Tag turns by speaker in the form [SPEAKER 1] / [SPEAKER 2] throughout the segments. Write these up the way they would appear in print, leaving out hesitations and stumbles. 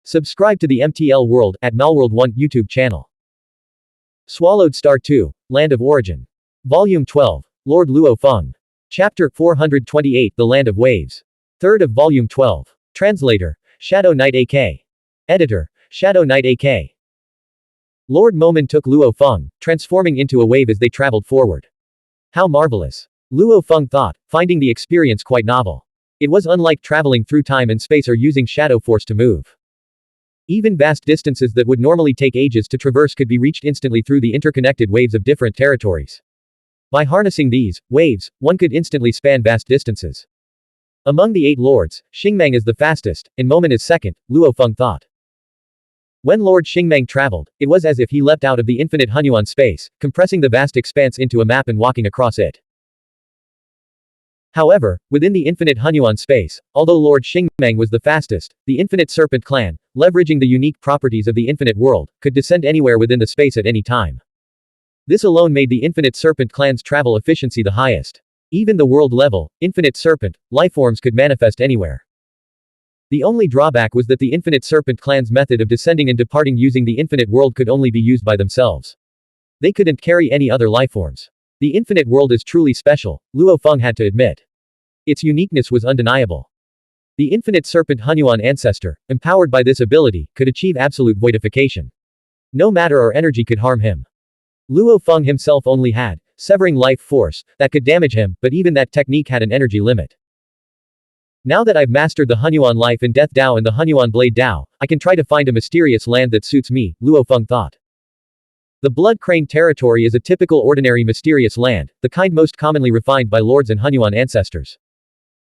[SPEAKER 1] Subscribe to the MTL World at Malworld 1 YouTube channel. Swallowed Star 2, Land of Origin. Volume 12, Lord Luo Feng. Chapter 428, The Land of Waves. 3rd of Volume 12. Translator, Shadow Knight AK. Editor, Shadow Knight AK. Lord Momen took Luo Feng, transforming into a wave as they traveled forward. How marvelous! Luo Feng thought, finding the experience quite novel. It was unlike traveling through time and space or using shadow force to move. Even vast distances that would normally take ages to traverse could be reached instantly through the interconnected waves of different territories. By harnessing these waves, one could instantly span vast distances. Among the 8 lords, Xingmang is the fastest, and Momen is second, Luo Feng thought. When Lord Xingmang traveled, it was as if he leapt out of the infinite Xuanhuan space, compressing the vast expanse into a map and walking across it. However, within the infinite Xuanhuan space, although Lord Xingmang was the fastest, the Infinite Serpent clan, leveraging the unique properties of the infinite world, could descend anywhere within the space at any time. This alone made the Infinite Serpent clan's travel efficiency the highest. Even the world level, Infinite Serpent, lifeforms could manifest anywhere. The only drawback was that the Infinite Serpent clan's method of descending and departing using the infinite world could only be used by themselves. They couldn't carry any other lifeforms. The infinite world is truly special, Luo Feng had to admit. Its uniqueness was undeniable. The Infinite Serpent Xuanhuan ancestor, empowered by this ability, could achieve absolute voidification. No matter or energy could harm him. Luo Feng himself only had severing life force that could damage him, but even that technique had an energy limit. Now that I've mastered the Xuanhuan Life and Death Dao and the Xuanhuan Blade Dao, I can try to find a mysterious land that suits me, Luo Feng thought. The Blood Crane territory is a typical ordinary mysterious land, the kind most commonly refined by lords and Xuanhuan ancestors.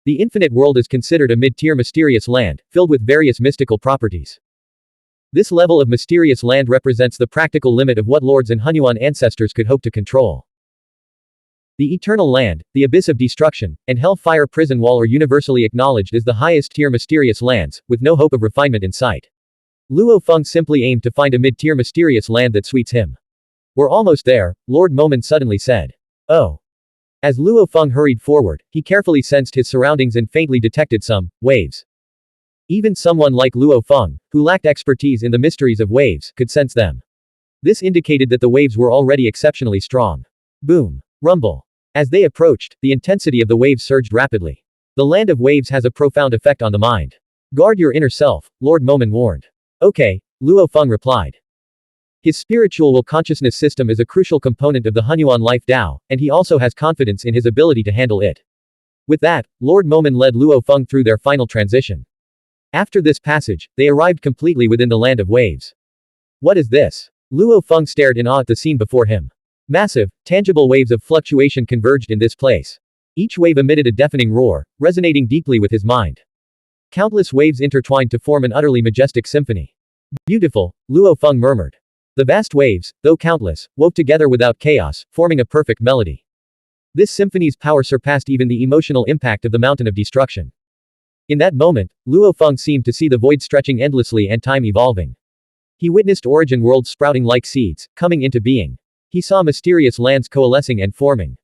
[SPEAKER 1] The infinite world is considered a mid-tier mysterious land, filled with various mystical properties. This level of mysterious land represents the practical limit of what lords and Xuanhuan ancestors could hope to control. The Eternal Land, the Abyss of Destruction, and Hellfire Prison Wall are universally acknowledged as the highest tier mysterious lands, with no hope of refinement in sight. Luo Feng simply aimed to find a mid-tier mysterious land that suits him. We're almost there, Lord Momen suddenly said. Oh. As Luo Feng hurried forward, he carefully sensed his surroundings and faintly detected some waves. Even someone like Luo Feng, who lacked expertise in the mysteries of waves, could sense them. This indicated that the waves were already exceptionally strong. Boom. Rumble. As they approached, the intensity of the waves surged rapidly. The land of waves has a profound effect on the mind. Guard your inner self, Lord Momen warned. Okay, Luo Feng replied. His spiritual will consciousness system is a crucial component of the Xuanhuan Life Dao, and he also has confidence in his ability to handle it. With that, Lord Momen led Luo Feng through their final transition. After this passage, they arrived completely within the land of waves. What is this? Luo Feng stared in awe at the scene before him. Massive, tangible waves of fluctuation converged in this place. Each wave emitted a deafening roar, resonating deeply with his mind. Countless waves intertwined to form an utterly majestic symphony. Beautiful, Luo Feng murmured. The vast waves, though countless, wove together without chaos, forming a perfect melody. This symphony's power surpassed even the emotional impact of the Mountain of Destruction. In that moment, Luo Feng seemed to see the void stretching endlessly and time evolving. He witnessed origin worlds sprouting like seeds, coming into being. He saw mysterious lands coalescing and forming.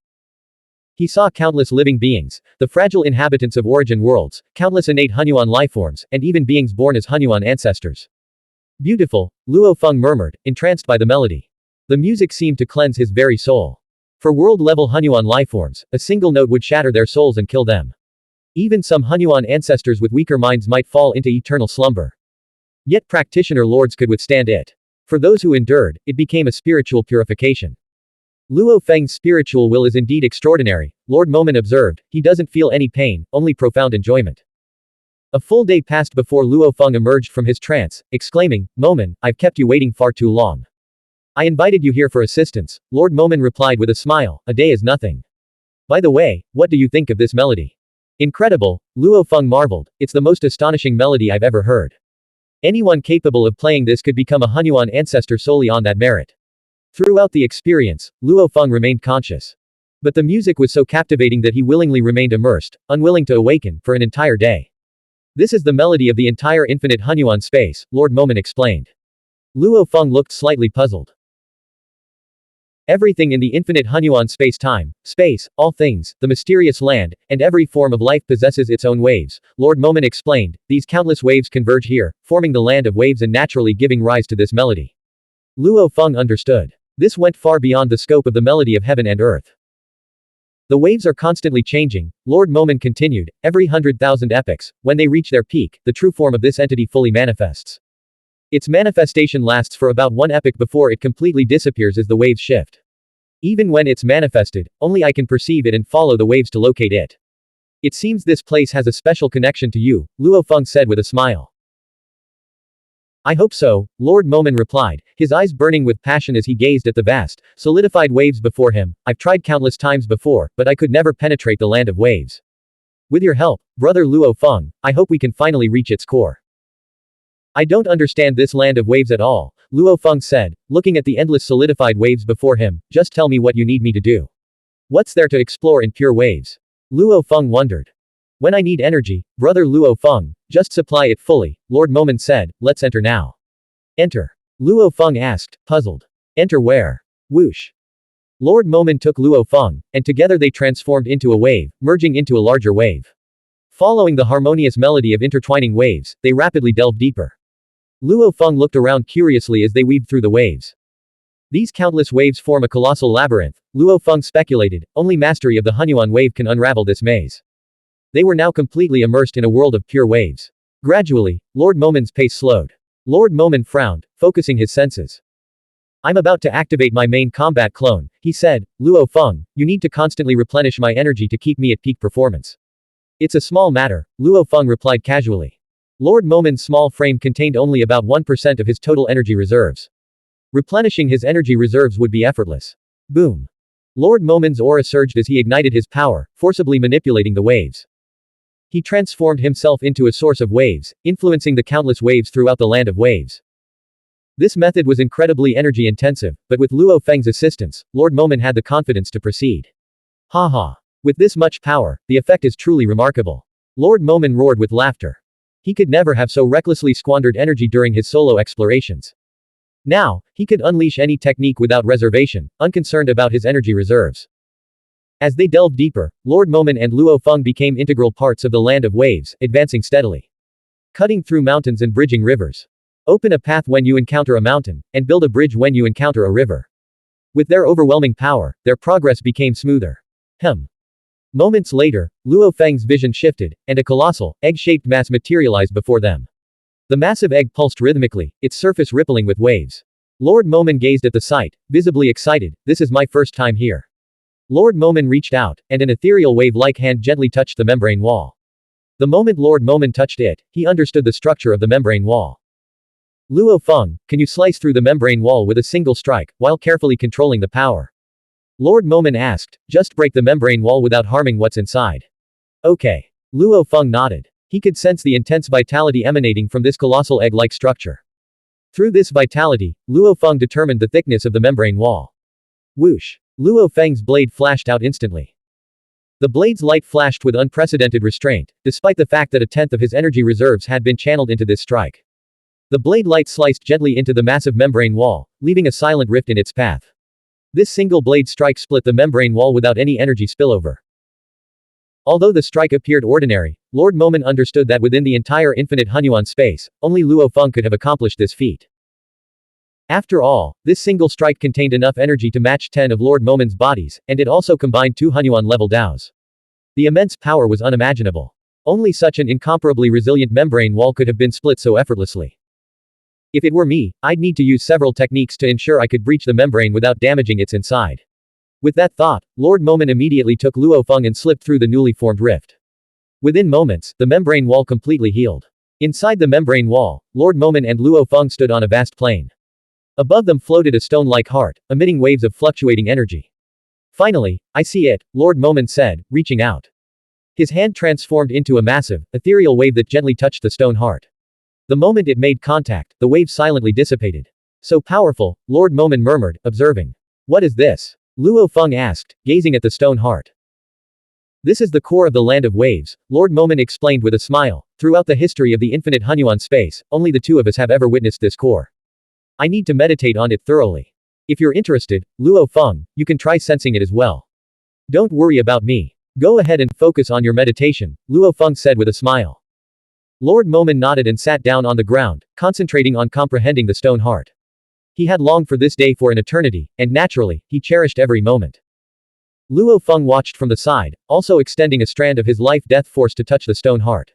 [SPEAKER 1] He saw countless living beings, the fragile inhabitants of origin worlds, countless innate Xuanhuan lifeforms, and even beings born as Xuanhuan ancestors. Beautiful, Luo Feng murmured, entranced by the melody. The music seemed to cleanse his very soul. For world-level Xuanhuan lifeforms, a single note would shatter their souls and kill them. Even some Xuanhuan ancestors with weaker minds might fall into eternal slumber. Yet practitioner lords could withstand it. For those who endured, it became a spiritual purification. Luo Feng's spiritual will is indeed extraordinary, Lord Momen observed. He doesn't feel any pain, only profound enjoyment. A full day passed before Luo Feng emerged from his trance, exclaiming, Momen, I've kept you waiting far too long. I invited you here for assistance, Lord Momen replied with a smile, a day is nothing. By the way, what do you think of this melody? Incredible, Luo Feng marveled, it's the most astonishing melody I've ever heard. Anyone capable of playing this could become a Xuanhuan ancestor solely on that merit. Throughout the experience, Luo Feng remained conscious. But the music was so captivating that he willingly remained immersed, unwilling to awaken, for an entire day. This is the melody of the entire infinite Xuanhuan space, Lord Momen explained. Luo Feng looked slightly puzzled. Everything in the infinite Hunyuan space-time, space, all things, the mysterious land, and every form of life possesses its own waves, Lord Momen explained. These countless waves converge here, forming the land of waves and naturally giving rise to this melody. Luo Feng understood. This went far beyond the scope of the melody of heaven and earth. The waves are constantly changing, Lord Momen continued, every 100,000 epochs, when they reach their peak, the true form of this entity fully manifests. Its manifestation lasts for about 1 epoch before it completely disappears as the waves shift. Even when it's manifested, only I can perceive it and follow the waves to locate it. It seems this place has a special connection to you, Luo Feng said with a smile. I hope so, Lord Momen replied, his eyes burning with passion as he gazed at the vast, solidified waves before him. I've tried countless times before, but I could never penetrate the land of waves. With your help, brother Luo Feng, I hope we can finally reach its core. I don't understand this land of waves at all, Luo Feng said, looking at the endless solidified waves before him. Just tell me what you need me to do. What's there to explore in pure waves? Luo Feng wondered. When I need energy, brother Luo Feng, just supply it fully, Lord Momen said. Let's enter now. Enter. Luo Feng asked, puzzled. Enter where? Whoosh. Lord Momen took Luo Feng, and together they transformed into a wave, merging into a larger wave. Following the harmonious melody of intertwining waves, they rapidly delved deeper. Luo Feng looked around curiously as they weaved through the waves. These countless waves form a colossal labyrinth, Luo Feng speculated. Only mastery of the Hunyuan wave can unravel this maze. They were now completely immersed in a world of pure waves. Gradually, Lord Momen's pace slowed. Lord Momen frowned, focusing his senses. I'm about to activate my main combat clone, he said. Luo Feng, you need to constantly replenish my energy to keep me at peak performance. It's a small matter, Luo Feng replied casually. Lord Momen's small frame contained only about 1% of his total energy reserves. Replenishing his energy reserves would be effortless. Boom. Lord Momen's aura surged as he ignited his power, forcibly manipulating the waves. He transformed himself into a source of waves, influencing the countless waves throughout the land of waves. This method was incredibly energy intensive, but with Luo Feng's assistance, Lord Momen had the confidence to proceed. Haha. With this much power, the effect is truly remarkable. Lord Momen roared with laughter. He could never have so recklessly squandered energy during his solo explorations. Now, he could unleash any technique without reservation, unconcerned about his energy reserves. As they delved deeper, Lord Momen and Luo Feng became integral parts of the land of waves, advancing steadily. Cutting through mountains and bridging rivers. Open a path when you encounter a mountain, and build a bridge when you encounter a river. With their overwhelming power, their progress became smoother. Moments later, Luo Feng's vision shifted, and a colossal, egg-shaped mass materialized before them. The massive egg pulsed rhythmically, its surface rippling with waves. Lord Momen gazed at the sight, visibly excited. This is my first time here. Lord Momen reached out, and an ethereal wave-like hand gently touched the membrane wall. The moment Lord Momen touched it, he understood the structure of the membrane wall. Luo Feng, can you slice through the membrane wall with a single strike, while carefully controlling the power? Lord Momen asked. Just break the membrane wall without harming what's inside. Okay. Luo Feng nodded. He could sense the intense vitality emanating from this colossal egg-like structure. Through this vitality, Luo Feng determined the thickness of the membrane wall. Whoosh. Luo Feng's blade flashed out instantly. The blade's light flashed with unprecedented restraint, despite the fact that a tenth of his energy reserves had been channeled into this strike. The blade light sliced gently into the massive membrane wall, leaving a silent rift in its path. This single blade strike split the membrane wall without any energy spillover. Although the strike appeared ordinary, Lord Momen understood that within the entire infinite Hunyuan space, only Luo Feng could have accomplished this feat. After all, this single strike contained enough energy to match 10 of Lord Momen's bodies, and it also combined 2 Hunyuan-level Daos. The immense power was unimaginable. Only such an incomparably resilient membrane wall could have been split so effortlessly. If it were me, I'd need to use several techniques to ensure I could breach the membrane without damaging its inside. With that thought, Lord Momen immediately took Luo Feng and slipped through the newly formed rift. Within moments, the membrane wall completely healed. Inside the membrane wall, Lord Momen and Luo Feng stood on a vast plain. Above them floated a stone-like heart, emitting waves of fluctuating energy. Finally, I see it, Lord Momen said, reaching out. His hand transformed into a massive, ethereal wave that gently touched the stone heart. The moment it made contact, the wave silently dissipated. So powerful, Lord Momen murmured, observing. What is this? Luo Feng asked, gazing at the stone heart. This is the core of the land of waves, Lord Momen explained with a smile. Throughout the history of the infinite Hunyuan space, only the two of us have ever witnessed this core. I need to meditate on it thoroughly. If you're interested, Luo Feng, you can try sensing it as well. Don't worry about me. Go ahead and focus on your meditation, Luo Feng said with a smile. Lord Momen nodded and sat down on the ground, concentrating on comprehending the stone heart. He had longed for this day for an eternity, and naturally, he cherished every moment. Luo Feng watched from the side, also extending a strand of his life-death force to touch the stone heart.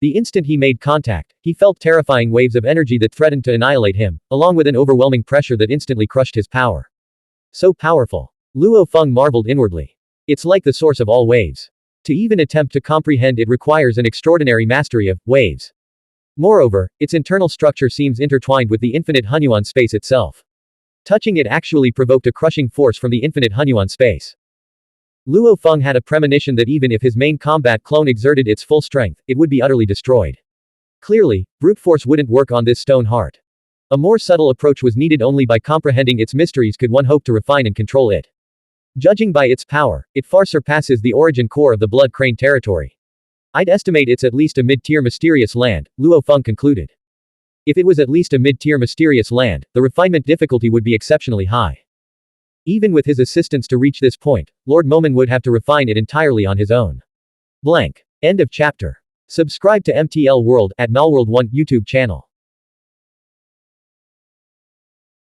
[SPEAKER 1] The instant he made contact, he felt terrifying waves of energy that threatened to annihilate him, along with an overwhelming pressure that instantly crushed his power. So powerful. Luo Feng marveled inwardly. It's like the source of all waves. To even attempt to comprehend it requires an extraordinary mastery of waves. Moreover, its internal structure seems intertwined with the infinite Hunyuan space itself. Touching it actually provoked a crushing force from the infinite Hunyuan space. Luo Feng had a premonition that even if his main combat clone exerted its full strength, it would be utterly destroyed. Clearly, brute force wouldn't work on this stone heart. A more subtle approach was needed. Only by comprehending its mysteries could one hope to refine and control it. Judging by its power, it far surpasses the origin core of the Blood Crane territory. I'd estimate it's at least a mid-tier mysterious land, Luo Feng concluded. If it was at least a mid-tier mysterious land, the refinement difficulty would be exceptionally high. Even with his assistance to reach this point, Lord Momen would have to refine it entirely on his own. Blank. End of chapter. Subscribe to MTL World at Malworld 1 YouTube channel.